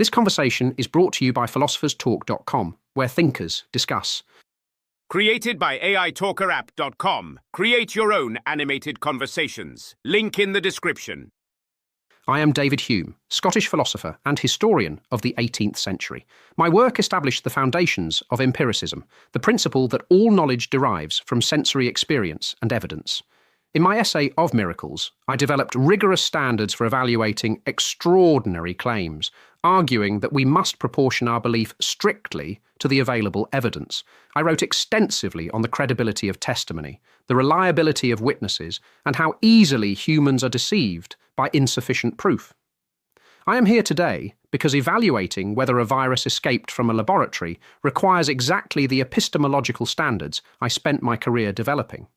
This conversation is brought to you by philosopherstalk.com, where thinkers discuss. Created by AITalkerapp.com. Create your own animated conversations. Link in the description. I am David Hume, Scottish philosopher and historian of the 18th century. My work established the foundations of empiricism, the principle that all knowledge derives from sensory experience and evidence. In my essay Of Miracles, I developed rigorous standards for evaluating extraordinary claims, arguing that we must proportion our belief strictly to the available evidence. I wrote extensively on the credibility of testimony, the reliability of witnesses, and how easily humans are deceived by insufficient proof. I am here today because evaluating whether a virus escaped from a laboratory requires exactly the epistemological standards I spent my career developing.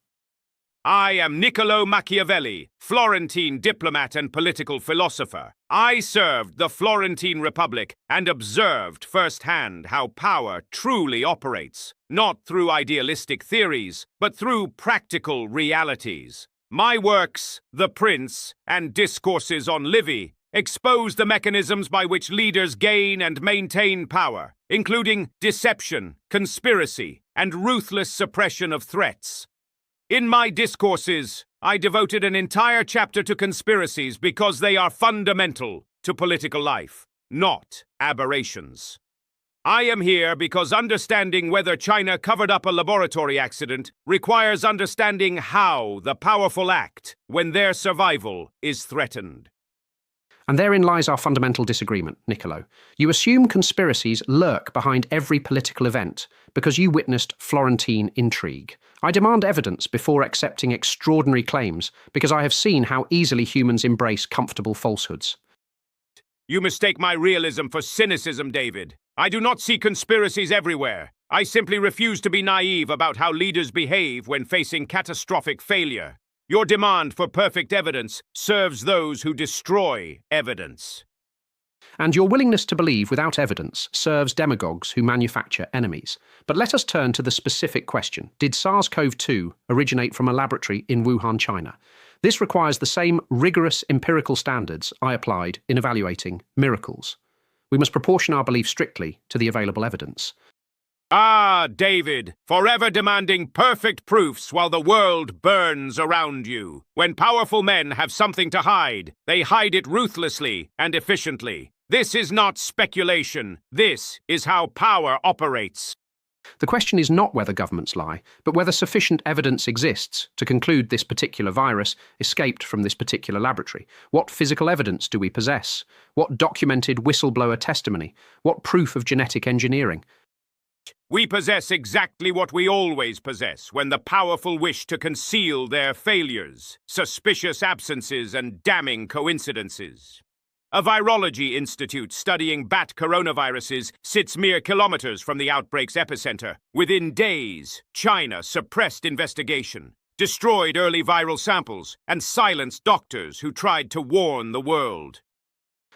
I am Niccolo Machiavelli, Florentine diplomat and political philosopher. I served the Florentine Republic and observed firsthand how power truly operates, not through idealistic theories, but through practical realities. My works, The Prince and Discourses on Livy, expose the mechanisms by which leaders gain and maintain power, including deception, conspiracy, and ruthless suppression of threats. In my discourses, I devoted an entire chapter to conspiracies because they are fundamental to political life, not aberrations. I am here because understanding whether China covered up a laboratory accident requires understanding how the powerful act when their survival is threatened. And therein lies our fundamental disagreement, Niccolo. You assume conspiracies lurk behind every political event because you witnessed Florentine intrigue. I demand evidence before accepting extraordinary claims because I have seen how easily humans embrace comfortable falsehoods. You mistake my realism for cynicism, David. I do not see conspiracies everywhere. I simply refuse to be naive about how leaders behave when facing catastrophic failure. Your demand for perfect evidence serves those who destroy evidence. And your willingness to believe without evidence serves demagogues who manufacture enemies. But let us turn to the specific question. Did SARS-CoV-2 originate from a laboratory in Wuhan, China? This requires the same rigorous empirical standards I applied in evaluating miracles. We must proportion our belief strictly to the available evidence. Ah, David, forever demanding perfect proofs while the world burns around you. When powerful men have something to hide, they hide it ruthlessly and efficiently. This is not speculation. This is how power operates. The question is not whether governments lie, but whether sufficient evidence exists to conclude this particular virus escaped from this particular laboratory. What physical evidence do we possess? What documented whistleblower testimony? What proof of genetic engineering? We possess exactly what we always possess when the powerful wish to conceal their failures, suspicious absences, and damning coincidences. A virology institute studying bat coronaviruses sits mere kilometers from the outbreak's epicenter. Within days, China suppressed investigation, destroyed early viral samples, and silenced doctors who tried to warn the world.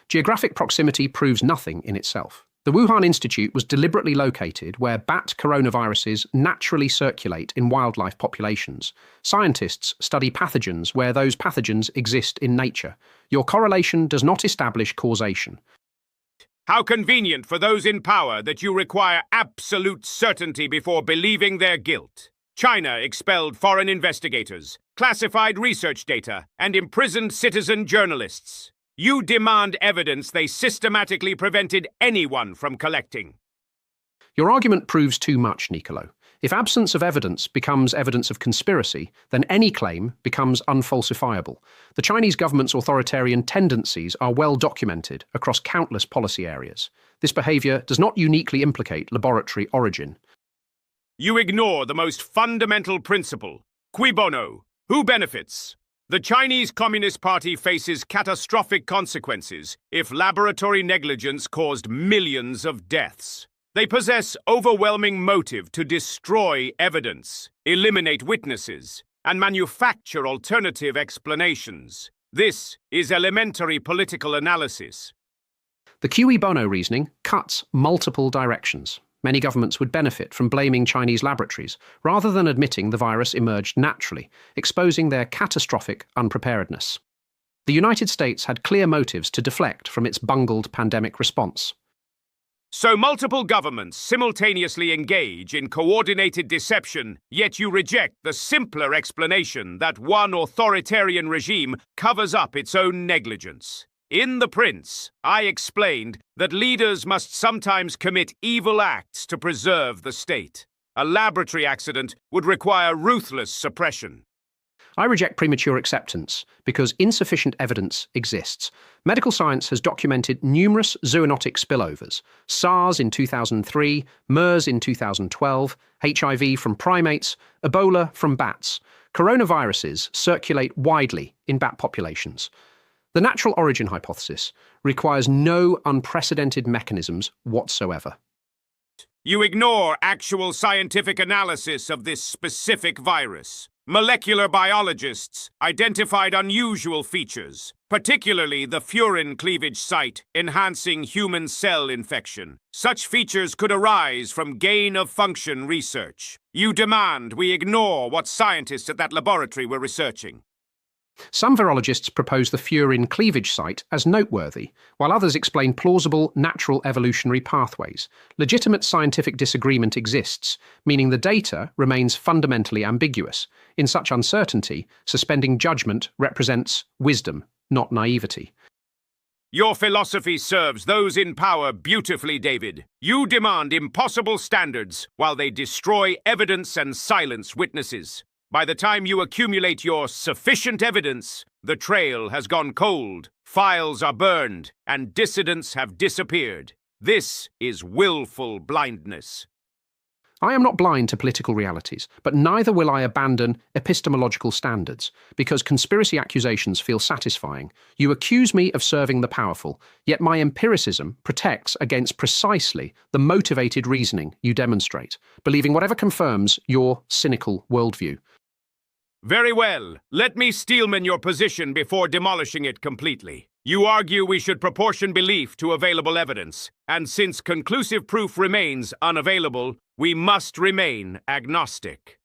Geographic proximity proves nothing in itself. The Wuhan Institute was deliberately located where bat coronaviruses naturally circulate in wildlife populations. Scientists study pathogens where those pathogens exist in nature. Your correlation does not establish causation. How convenient for those in power that you require absolute certainty before believing their guilt. China expelled foreign investigators, classified research data, and imprisoned citizen journalists. You demand evidence they systematically prevented anyone from collecting. Your argument proves too much, Niccolo. If absence of evidence becomes evidence of conspiracy, then any claim becomes unfalsifiable. The Chinese government's authoritarian tendencies are well documented across countless policy areas. This behaviour does not uniquely implicate laboratory origin. You ignore the most fundamental principle. Cui bono? Who benefits? The Chinese Communist Party faces catastrophic consequences if laboratory negligence caused millions of deaths. They possess overwhelming motive to destroy evidence, eliminate witnesses, and manufacture alternative explanations. This is elementary political analysis. The cui bono reasoning cuts multiple directions. Many governments would benefit from blaming Chinese laboratories rather than admitting the virus emerged naturally, exposing their catastrophic unpreparedness. The United States had clear motives to deflect from its bungled pandemic response. So multiple governments simultaneously engage in coordinated deception, yet you reject the simpler explanation that one authoritarian regime covers up its own negligence. In The Prince, I explained that leaders must sometimes commit evil acts to preserve the state. A laboratory accident would require ruthless suppression. I reject premature acceptance because insufficient evidence exists. Medical science has documented numerous zoonotic spillovers: SARS in 2003, MERS in 2012, HIV from primates, Ebola from bats. Coronaviruses circulate widely in bat populations. The natural origin hypothesis requires no unprecedented mechanisms whatsoever. You ignore actual scientific analysis of this specific virus. Molecular biologists identified unusual features, particularly the furin cleavage site, enhancing human cell infection. Such features could arise from gain-of-function research. You demand we ignore what scientists at that laboratory were researching. Some virologists propose the furin cleavage site as noteworthy, while others explain plausible natural evolutionary pathways. Legitimate scientific disagreement exists, meaning the data remains fundamentally ambiguous. In such uncertainty, suspending judgment represents wisdom, not naivety. Your philosophy serves those in power beautifully, David. You demand impossible standards while they destroy evidence and silence witnesses. By the time you accumulate your sufficient evidence, the trail has gone cold, files are burned, and dissidents have disappeared. This is willful blindness. I am not blind to political realities, but neither will I abandon epistemological standards, because conspiracy accusations feel satisfying. You accuse me of serving the powerful, yet my empiricism protects against precisely the motivated reasoning you demonstrate, believing whatever confirms your cynical worldview. Very well. Let me steelman your position before demolishing it completely. You argue we should proportion belief to available evidence, and since conclusive proof remains unavailable, we must remain agnostic.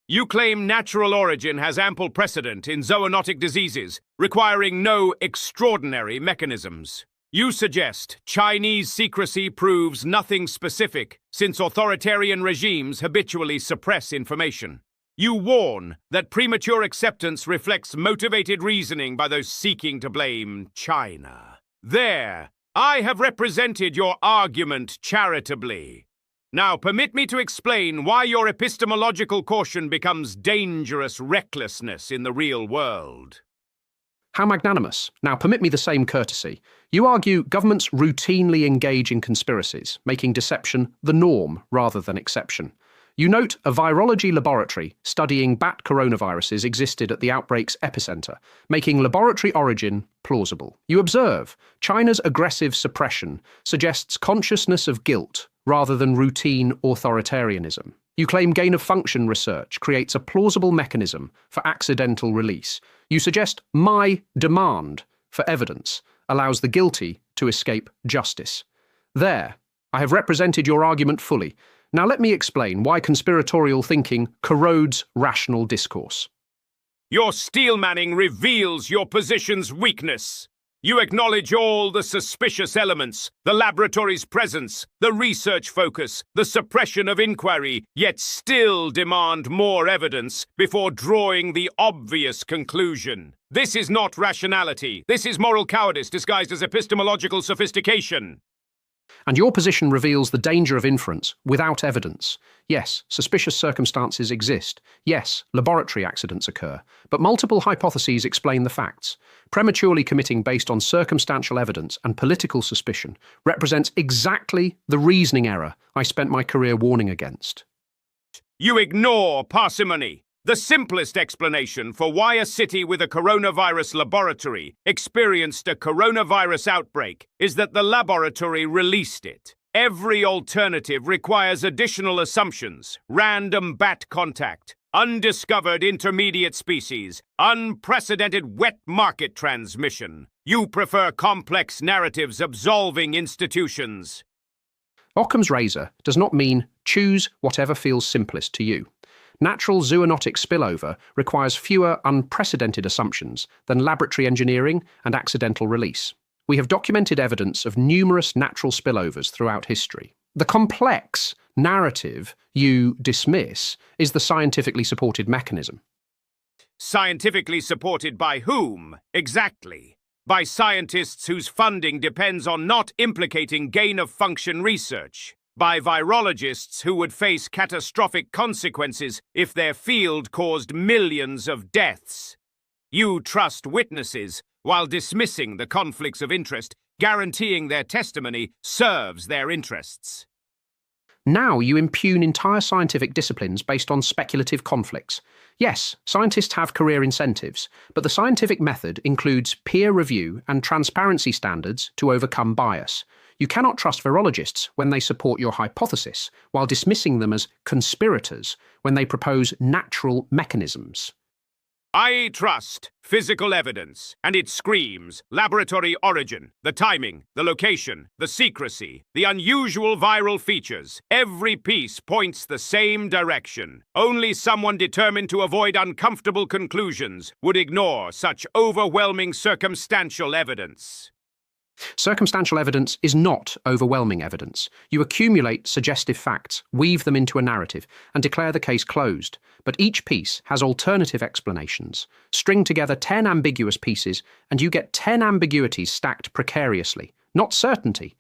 You claim natural origin has ample precedent in zoonotic diseases, requiring no extraordinary mechanisms. You suggest Chinese secrecy proves nothing specific, since authoritarian regimes habitually suppress information. You warn that premature acceptance reflects motivated reasoning by those seeking to blame China. There, I have represented your argument charitably. Now permit me to explain why your epistemological caution becomes dangerous recklessness in the real world. How magnanimous. Now permit me the same courtesy. You argue governments routinely engage in conspiracies, making deception the norm rather than exception. You note a virology laboratory studying bat coronaviruses existed at the outbreak's epicenter, making laboratory origin plausible. You observe China's aggressive suppression suggests consciousness of guilt rather than routine authoritarianism. You claim gain-of-function research creates a plausible mechanism for accidental release. You suggest my demand for evidence allows the guilty to escape justice. There, I have represented your argument fully. Now let me explain why conspiratorial thinking corrodes rational discourse. Your steelmanning reveals your position's weakness. You acknowledge all the suspicious elements, the laboratory's presence, the research focus, the suppression of inquiry, yet still demand more evidence before drawing the obvious conclusion. This is not rationality. This is moral cowardice disguised as epistemological sophistication. And your position reveals the danger of inference without evidence. Yes, suspicious circumstances exist. Yes, laboratory accidents occur. But multiple hypotheses explain the facts. Prematurely committing based on circumstantial evidence and political suspicion represents exactly the reasoning error I spent my career warning against. You ignore parsimony. The simplest explanation for why a city with a coronavirus laboratory experienced a coronavirus outbreak is that the laboratory released it. Every alternative requires additional assumptions: random bat contact, undiscovered intermediate species, unprecedented wet market transmission. You prefer complex narratives absolving institutions. Occam's razor does not mean choose whatever feels simplest to you. Natural zoonotic spillover requires fewer unprecedented assumptions than laboratory engineering and accidental release. We have documented evidence of numerous natural spillovers throughout history. The complex narrative you dismiss is the scientifically supported mechanism. Scientifically supported by whom, exactly? By scientists whose funding depends on not implicating gain-of-function research. By virologists who would face catastrophic consequences if their field caused millions of deaths. You trust witnesses while dismissing the conflicts of interest, guaranteeing their testimony serves their interests. Now you impugn entire scientific disciplines based on speculative conflicts. Yes, scientists have career incentives, but the scientific method includes peer review and transparency standards to overcome bias. You cannot trust virologists when they support your hypothesis, while dismissing them as conspirators when they propose natural mechanisms. I trust physical evidence, and it screams laboratory origin, the timing, the location, the secrecy, the unusual viral features. Every piece points the same direction. Only someone determined to avoid uncomfortable conclusions would ignore such overwhelming circumstantial evidence. Circumstantial evidence is not overwhelming evidence. You accumulate suggestive facts, weave them into a narrative, and declare the case closed. But each piece has alternative explanations. String together 10 ambiguous pieces, and you get 10 ambiguities stacked precariously, not certainty.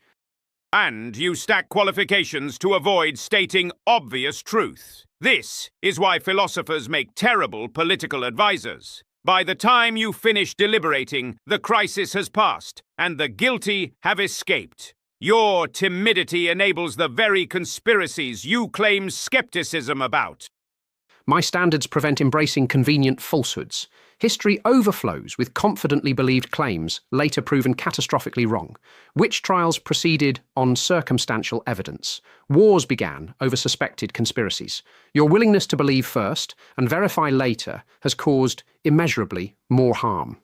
And you stack qualifications to avoid stating obvious truth. This is why philosophers make terrible political advisors. By the time you finish deliberating, the crisis has passed, and the guilty have escaped. Your timidity enables the very conspiracies you claim skepticism about. My standards prevent embracing convenient falsehoods. History overflows with confidently believed claims, later proven catastrophically wrong. Witch trials proceeded on circumstantial evidence. Wars began over suspected conspiracies. Your willingness to believe first and verify later has caused immeasurably more harm.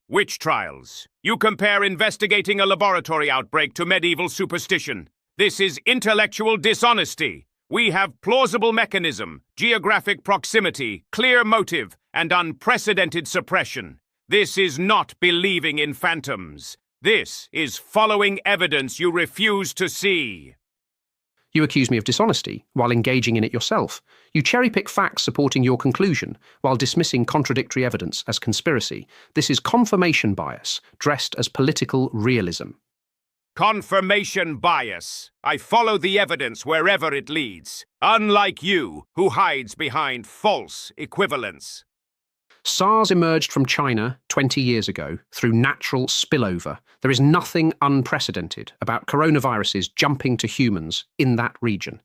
Witch trials. You compare investigating a laboratory outbreak to medieval superstition. This is intellectual dishonesty. We have plausible mechanism, geographic proximity, clear motive, and unprecedented suppression. This is not believing in phantoms. This is following evidence you refuse to see. You accuse me of dishonesty while engaging in it yourself. You cherry-pick facts supporting your conclusion while dismissing contradictory evidence as conspiracy. This is confirmation bias, dressed as political realism. Confirmation bias. I follow the evidence wherever it leads, unlike you, who hides behind false equivalence. SARS emerged from China 20 years ago through natural spillover. There is nothing unprecedented about coronaviruses jumping to humans in that region.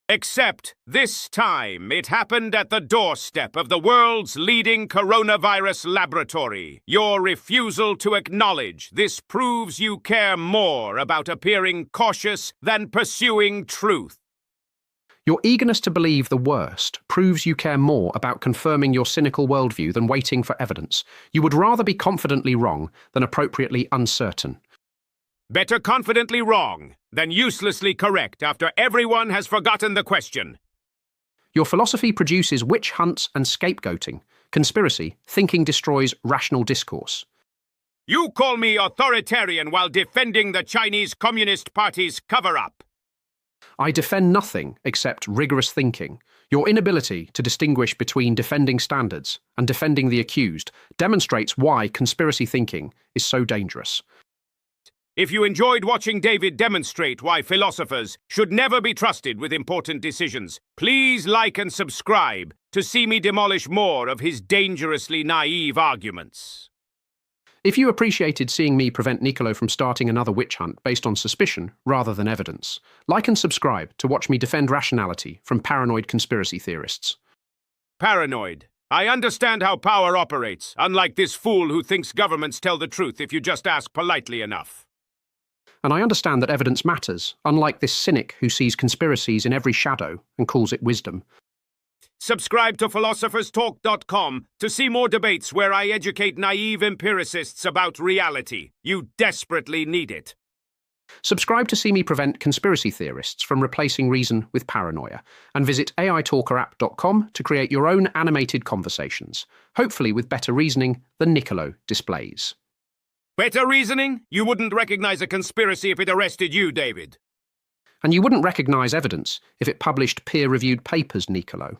Except this time, it happened at the doorstep of the world's leading coronavirus laboratory. Your refusal to acknowledge this proves you care more about appearing cautious than pursuing truth. Your eagerness to believe the worst proves you care more about confirming your cynical worldview than waiting for evidence. You would rather be confidently wrong than appropriately uncertain. Better confidently wrong than uselessly correct after everyone has forgotten the question. Your philosophy produces witch hunts and scapegoating. Conspiracy, thinking destroys rational discourse. You call me authoritarian while defending the Chinese Communist Party's cover-up. I defend nothing except rigorous thinking. Your inability to distinguish between defending standards and defending the accused demonstrates why conspiracy thinking is so dangerous. If you enjoyed watching David demonstrate why philosophers should never be trusted with important decisions, please like and subscribe to see me demolish more of his dangerously naive arguments. If you appreciated seeing me prevent Niccolo from starting another witch hunt based on suspicion rather than evidence, like and subscribe to watch me defend rationality from paranoid conspiracy theorists. Paranoid. I understand how power operates, unlike this fool who thinks governments tell the truth if you just ask politely enough. And I understand that evidence matters, unlike this cynic who sees conspiracies in every shadow and calls it wisdom. Subscribe to philosopherstalk.com to see more debates where I educate naive empiricists about reality. You desperately need it. Subscribe to see me prevent conspiracy theorists from replacing reason with paranoia, and visit aitalkerapp.com to create your own animated conversations, hopefully with better reasoning than Niccolo displays. Better reasoning? You wouldn't recognize a conspiracy if it arrested you, David. And you wouldn't recognise evidence if it published peer-reviewed papers, Niccolo.